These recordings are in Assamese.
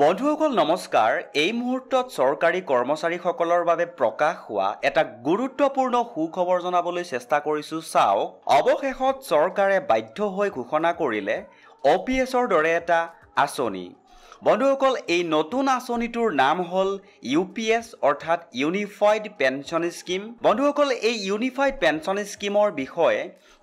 বন্ধুসকল নমস্কাৰ এই মুহূৰ্তত চৰকাৰী কৰ্মচাৰীসকলৰ বাবে প্ৰকাশ হোৱা এটা গুৰুত্বপূৰ্ণ সুখবৰ জনাবলৈ চেষ্টা কৰিছো চাওক অৱশেষত চৰকাৰে বাধ্য হৈ ঘোষণা কৰিলে OPSৰ দৰে এটা আঁচনি বন্ধুসকল এই নতুন আঁচনিটোৰ নাম হল UPS অৰ্থাৎ ইউনিফাইড পেনশন স্কিম বন্ধুসকল এই ইউনিফাইড পেনশন স্কিমৰ বিষয়ে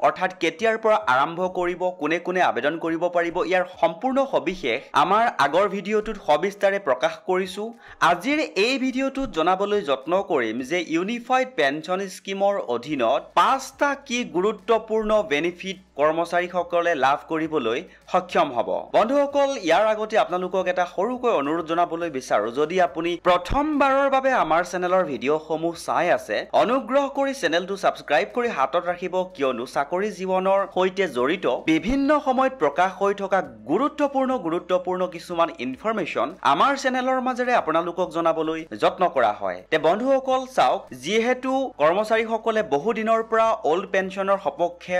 অৰ্থাৎ কেতিয়াৰ পৰা আৰম্ভ কৰিব কোনে কোনে আবেদন কৰিব পাৰিব ইয়াৰ সম্পূৰ্ণ সবিশেষ আমাৰ আগৰ ভিডিঅটোত সবিস্তাৰে প্ৰকাশ কৰিছো আজিৰ এই ভিডিঅটোত জনাবলৈ যত্ন কৰিম যে ইউনিফাইড পেনশন স্কিমৰ অধীনত পাঁচটা কি গুৰুত্বপূৰ্ণ বেনিফিট কৰ্মচাৰীসকলে লাভ কৰিবলৈ সক্ষম হ'ব বন্ধুসকল ইয়াৰ আগতে আপোনালোকক এটা সৰুকৈ অনুৰোধ জনাবলৈ বিচাৰো যদি আপুনি প্ৰথমবাৰৰ বাবে আমাৰ চেনেলৰ ভিডিঅ'সমূহ চাই আছে অনুগ্ৰহ কৰি চেনেলটো সাবস্ক্ৰাইব কৰি হাতত ৰাখিব কিয়নো চাকৰি জীৱনৰ সৈতে জড়িত বিভিন্ন সময়ত প্ৰকাশ হৈ থকা গুৰুত্বপূৰ্ণ কিছুমান ইনফৰমেশন আমাৰ চেনেলৰ মাজেৰে আপোনালোকক জনাবলৈ যত্ন কৰা হয় তে বন্ধুসকল চাওক যিহেতু কৰ্মচাৰীসকলে বহু দিনৰ পৰা ওল্ড পেনশনৰ সপক্ষে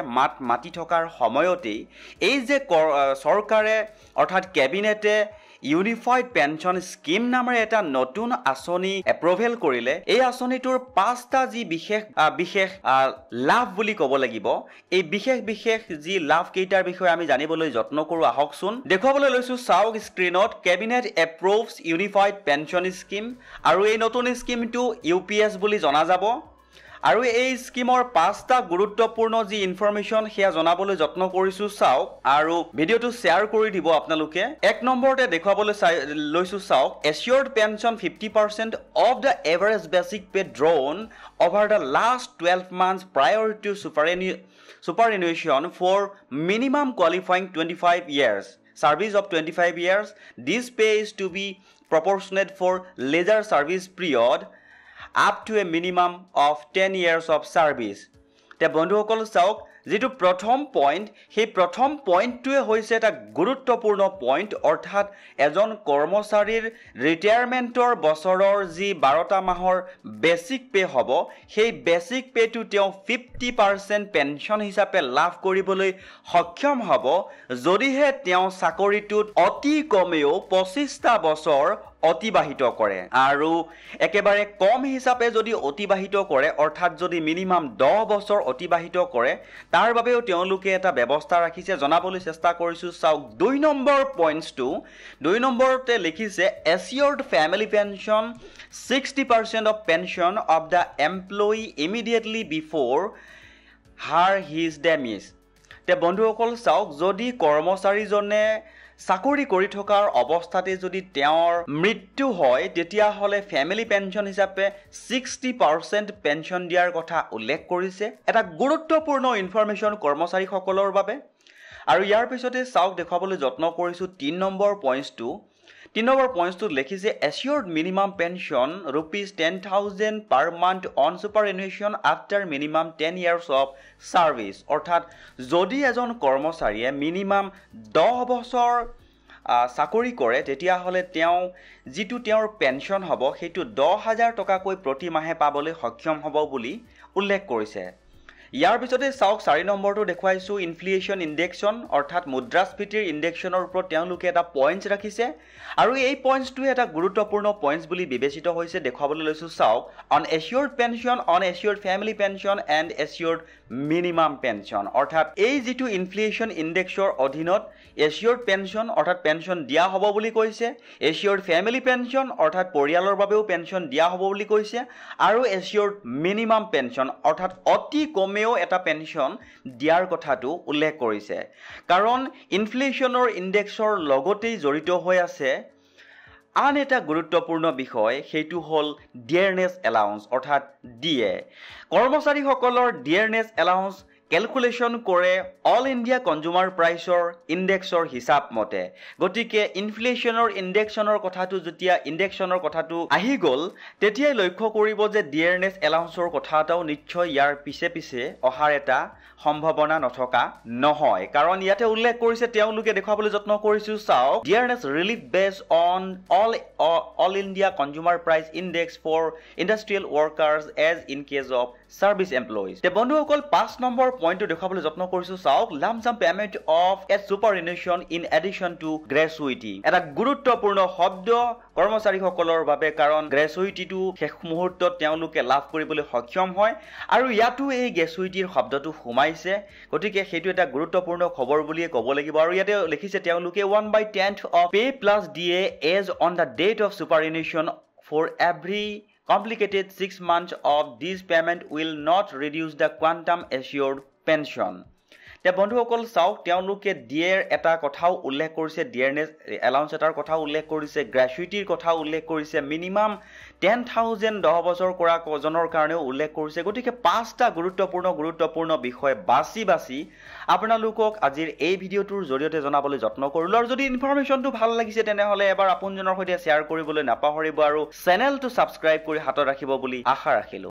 মাটি থকাৰ সময়তে এই যে চৰকাৰে অৰ্থাৎ কেবিনেটে ইউনিফাইড পেনশন স্কিম নামেৰে এটা নতুন আঁচনি এপ্ৰুভেল কৰিলে এই আঁচনিটোৰ পাঁচটা যি বিশেষ লাভ বুলি ক'ব লাগিব এই বিশেষ যি লাভ কেইটাৰ বিষয়ে আমি জানিবলৈ যত্ন কৰো আহকচোন দেখুৱাবলৈ লৈছো চাওক স্ক্ৰিনত কেবিনেট এপ্ৰুভছ ইউনিফাইড পেনশন স্কিম আৰু এই নতুন স্কিমটো UPS বুলি জনা যাব আৰু এই স্কিমৰ পাঁচটা গুৰুত্বপূৰ্ণ যি ইনফৰমেশন হেয়া জনাবলৈ যত্ন কৰিছো চাওক আৰু ভিডিঅটো শেয়াৰ কৰি দিব আপোনালোকে এক নম্বৰতে দেখুৱাবলৈ লৈছো চাওক assured pension 50% of the average basic pay drawn over the last 12 months prior to superannuation for minimum qualifying 25 years service of 25 years this pay is to be proportionate for leisure service period up to a minimum of 10 years of service তে বন্ধুসকল চাওক যেটো প্ৰথম পইণ্ট সেই প্ৰথম পইণ্টটোৱে হৈছে এটা গুৰুত্বপূৰ্ণ পইণ্ট অৰ্থাৎ এজন কৰ্মচাৰীৰ ৰিটায়াৰমেন্টৰ বছৰৰ যি 12টা মাহৰ বেসিক পে হ'ব সেই বেসিক পেটো তেওঁ 50% পেনশন হিচাপে লাভ কৰিবলৈ সক্ষম হ'ব যদিহে তেওঁ চাকৰিটোত অতি কমেও 25টা বছৰ অতিবাহিত কৰে আৰু একেবাৰে কম হিচাপে যদি অতিবাহিত কৰে অৰ্থাৎ যদি মিনিমাম 10 বছৰ অতিবাহিত কৰে তাৰ বাবেও তেওঁলোকে এটা ব্যৱস্থা ৰাখিছে জনাবলৈ চেষ্টা কৰিছো চাওক 2 নম্বৰ পইণ্টটো 2 নম্বৰতে লিখিছে assured family pension 60% of pension of the employee immediately before his demise তে বন্ধুসকল চাওক যদি কৰ্মচাৰীজনে চাকৰি কৰি থকাৰ অৱস্থাতে যদি তেওঁৰ মৃত্যু হয় তেতিয়া হলে ফ্যামিলি পেনশন হিচাপে 60% পেনশন দিয়াৰ কথা উল্লেখ কৰিছে এটা গুৰুত্বপূৰ্ণ ইনফৰমেশন কৰ্মচাৰীসকলৰ বাবে আৰু ইয়াৰ পিছতে চাওক দেখুৱাবলৈ যত্ন কৰিছো 3 নম্বৰ পইণ্টটো লিখিছে assured minimum pension ₹10,000 per month on superannuation after minimum 10 years of service অৰ্থাৎ যদি এজন কৰ্মচাৰীয়ে মিনিমাম 10 বছৰ চাকৰি কৰে তেতিয়া হলে তেওঁ যিটো তেওঁৰ পেনশন হ'ব সেইটো 10,000 টকাকৈ প্ৰতি মাহে পাবলৈ সক্ষম হ'ব বুলি উল্লেখ কৰিছে ইয়াৰ পিছতে চাওক 4 নম্বৰটো দেখুৱাইছো ইনফ্লেশন ইনডেক্সন অৰ্থাৎ মুদ্ৰাস্ফীতিৰ ইনডেক্সনৰ ওপৰত তেওঁলোকে এটা পইণ্ট ৰাখিছে আৰু এই পইণ্টটো এটা গুৰুত্বপূৰ্ণ পইণ্ট বুলি বিবেচিত হৈছে দেখুৱাবলৈ লৈছো চাওক on assured pension on assured family pension and assured minimum pension অৰ্থাৎ এই যেটো ইনফ্লেশন ইনডেক্সৰ অধীনত assured pension অৰ্থাৎ পেনশন দিয়া হ'ব বুলি কৈছে assured family pension অৰ্থাৎ পৰিয়ালৰ বাবেও পেনশন দিয়া হ'ব বুলি কৈছে আৰু assured minimum pension অৰ্থাৎ অতি কমেও এটা পেনশন দিয়াৰ কথাটো উল্লেখ কৰিছে কাৰণ ইনফ্লেশনৰ ইনডেক্সৰ লগতেই জড়িত হৈ আছে আন এটা গুৰুত্বপূৰ্ণ বিষয় সেইটো হল ডিয়াৰনেছ এলাউন্স অৰ্থাৎ DA কৰ্মচাৰীসকলৰ ডিয়াৰনেছ এলাউন্স ক্যালকুলেশন কৰে অল ইন্ডিয়া কনজুমাৰ প্ৰাইচৰ ইনডেক্সৰ হিচাপ মতে গতিকে ইনফ্লেশনৰ ইনডেক্সনৰ কথাটো আহি গল তেতিয়াই লক্ষ্য কৰিব যে ডিয়াৰনেছ এলাউন্সৰ কথাটাও নিশ্চয় ইয়াৰ পিছে অহাৰ এটা সম্ভাৱনা নথকা নহয় কাৰণ ইয়াতে উল্লেখ কৰিছে তেওঁলোকে দেখুৱাবলৈ যত্ন কৰিছো চাওক dearness relief based on all India consumer price index for industrial workers as in case of service employees তে বন্ধুসকল 5 নম্বৰ পইণ্টটো দেখুৱাবলৈ যত্ন কৰিছো চাওক lump sum payment of a superannuation in addition to gratuity এটা গুৰুত্বপূৰ্ণ শব্দ কৰ্মচাৰীসকলৰ বাবে কাৰণ গ্ৰেচুইটিটো শেষ মুহূৰ্তত তেওঁলোকে লাভ কৰিবলৈ সক্ষম হয় আৰু ইয়াতো এই গ্ৰেচুইটিৰ শব্দটো সোমাইছে গতিকে সেইটো এটা গুৰুত্বপূৰ্ণ খবৰ বুলিয়ে ক'ব লাগিব আৰু ইয়াতে লিখিছে তেওঁলোকে 1/10 of pay plus DA as on the date of superannuation for every complicated 6 months of this payment will not reduce the quantum assured pension. তে বন্ধুসকল চাওক তেওঁলোকে ডিএৰ এটা কথাও উল্লেখ কৰিছে ডিয়াৰনেছ এলাউন্স এটাৰ কথাও উল্লেখ কৰিছে গ্ৰেচুইটিৰ কথাও উল্লেখ কৰিছে মিনিমাম 10,000 10 বছৰ কৰা কজনৰ কাৰণেও উল্লেখ কৰিছে গতিকে পাঁচটা গুৰুত্বপূৰ্ণ বিষয় বাছি আপোনালোকক আজিৰ এই ভিডিঅ'টোৰ জৰিয়তে জনাবলৈ যত্ন কৰিলো আৰু যদি ইনফৰমেশ্যনটো ভাল লাগিছে তেনেহলে এবাৰ আপোনজনৰ সৈতে শ্বেয়াৰ কৰিবলৈ নাপাহৰিব আৰু চেনেলটো সাবস্ক্ৰাইব কৰি হাতত ৰাখিব বুলি আশা ৰাখিলো